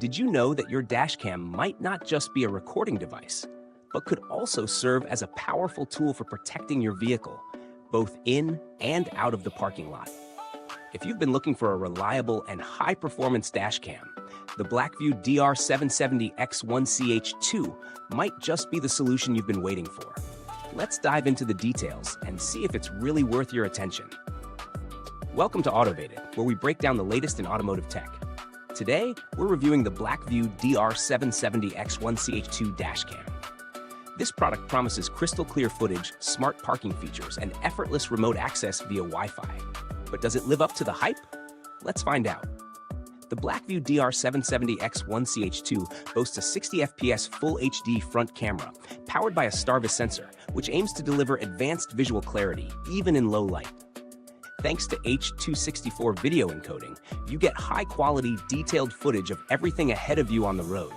Did you know that your dashcam might not just be a recording device, but could also serve as a powerful tool for protecting your vehicle, both in and out of the parking lot? If you've been looking for a reliable and high-performance dashcam, the BlackVue DR770X-1CH2 might just be the solution you've been waiting for. Let's dive into the details and see if it's really worth your attention. Welcome to Autovated, where we break down the latest in automotive tech. Today, we're reviewing the BlackVue DR770X-1CH2 dashcam. This product promises crystal clear footage, smart parking features, and effortless remote access via Wi-Fi. But does it live up to the hype? Let's find out. The BlackVue DR770X-1CH2 boasts a 60 fps Full HD front camera, powered by a STARVIS sensor, which aims to deliver advanced visual clarity, even in low light. Thanks to H.264 video encoding, you get high-quality, detailed footage of everything ahead of you on the road,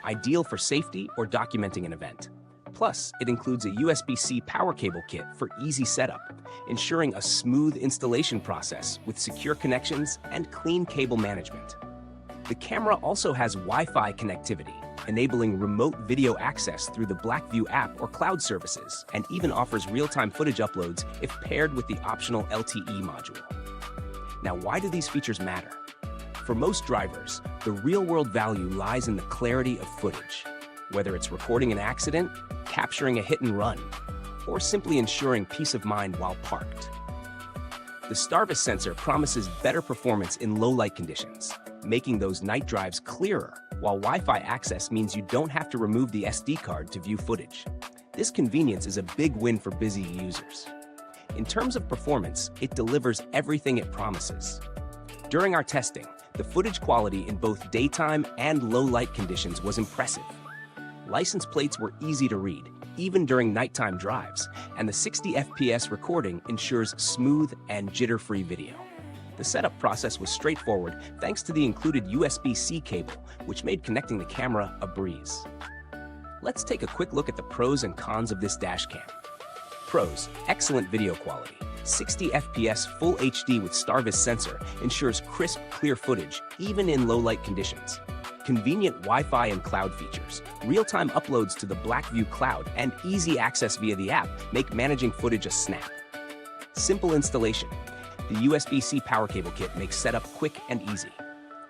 ideal for safety or documenting an event. Plus, it includes a USB-C power cable kit for easy setup, ensuring a smooth installation process with secure connections and clean cable management. The camera also has Wi-Fi connectivity, enabling remote video access through the BlackVue app or cloud services, and even offers real-time footage uploads if paired with the optional LTE module. Now, why do these features matter? For most drivers, the real-world value lies in the clarity of footage, whether it's recording an accident, capturing a hit and run, or simply ensuring peace of mind while parked. The STARVIS sensor promises better performance in low-light conditions, making those night drives clearer, while Wi-Fi access means you don't have to remove the SD card to view footage. This convenience is a big win for busy users. In terms of performance, it delivers everything it promises. During our testing, the footage quality in both daytime and low-light conditions was impressive. License plates were easy to read, even during nighttime drives, and the 60 fps recording ensures smooth and jitter-free video. The setup process was straightforward thanks to the included USB-C cable, which made connecting the camera a breeze. Let's take a quick look at the pros and cons of this dashcam. Pros: excellent video quality. 60 fps Full HD with STARVIS sensor ensures crisp, clear footage, even in low-light conditions. Convenient Wi-Fi and cloud features, real-time uploads to the BlackVue cloud, and easy access via the app make managing footage a snap. Simple installation. The USB-C power cable kit makes setup quick and easy.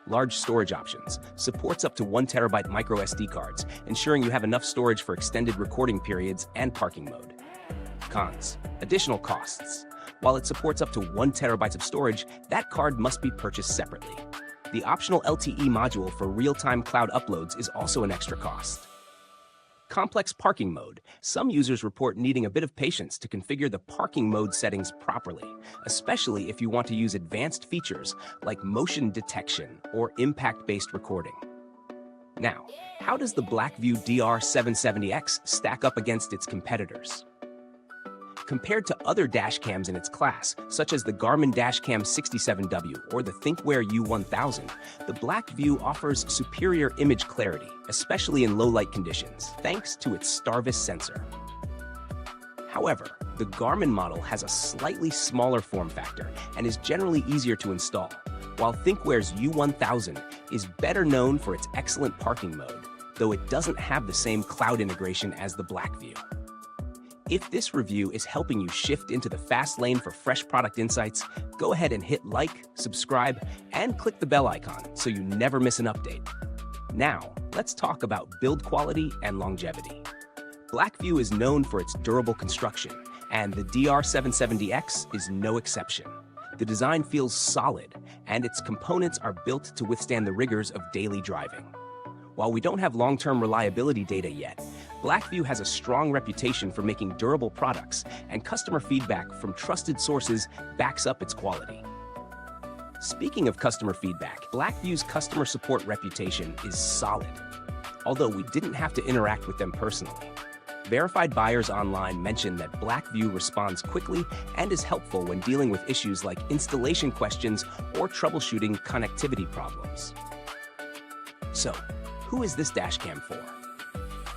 Large storage options, supports up to 1 TB microSD cards, ensuring you have enough storage for extended recording periods and parking mode. Cons: additional costs. While it supports up to 1 TB of storage, that card must be purchased separately. The optional LTE module for real-time cloud uploads is also an extra cost. Complex parking mode. Some users report needing a bit of patience to configure the parking mode settings properly, especially if you want to use advanced features like motion detection or impact-based recording. Now, how does the BlackVue DR770X stack up against its competitors? Compared to other dashcams in its class, such as the Garmin Dashcam 67W or the ThinkWare U1000, the BlackVue offers superior image clarity, especially in low-light conditions, thanks to its STARVIS sensor. However, the Garmin model has a slightly smaller form factor and is generally easier to install, while ThinkWare's U1000 is better known for its excellent parking mode, though it doesn't have the same cloud integration as the BlackVue. If this review is helping you shift into the fast lane for fresh product insights, go ahead and hit like, subscribe, and click the bell icon so you never miss an update. Now, let's talk about build quality and longevity. BlackVue is known for its durable construction, and the DR770X is no exception. The design feels solid, and its components are built to withstand the rigors of daily driving. While we don't have long-term reliability data yet, BlackVue has a strong reputation for making durable products, and customer feedback from trusted sources backs up its quality. Speaking of customer feedback, BlackVue's customer support reputation is solid, although we didn't have to interact with them personally. Verified buyers online mention that BlackVue responds quickly and is helpful when dealing with issues like installation questions or troubleshooting connectivity problems. So, who is this dashcam for?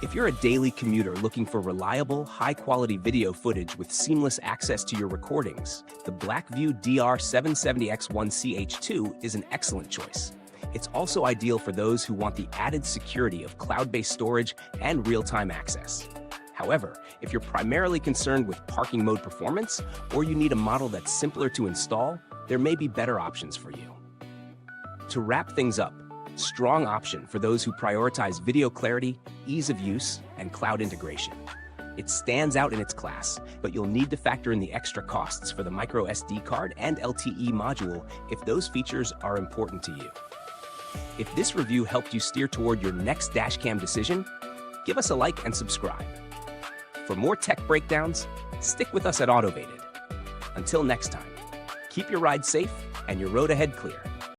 If you're a daily commuter looking for reliable, high-quality video footage with seamless access to your recordings, the BlackVue DR770X-1CH2 is an excellent choice. It's also ideal for those who want the added security of cloud-based storage and real-time access. However, if you're primarily concerned with parking mode performance, or you need a model that's simpler to install, there may be better options for you. To wrap things up, strong option for those who prioritize video clarity, ease of use, and cloud integration. It stands out in its class, but you'll need to factor in the extra costs for the micro SD card and LTE module if those features are important to you. If this review helped you steer toward your next dashcam decision, give us a like and subscribe. For more tech breakdowns, stick with us at Autovated. Until next time, keep your ride safe and your road ahead clear.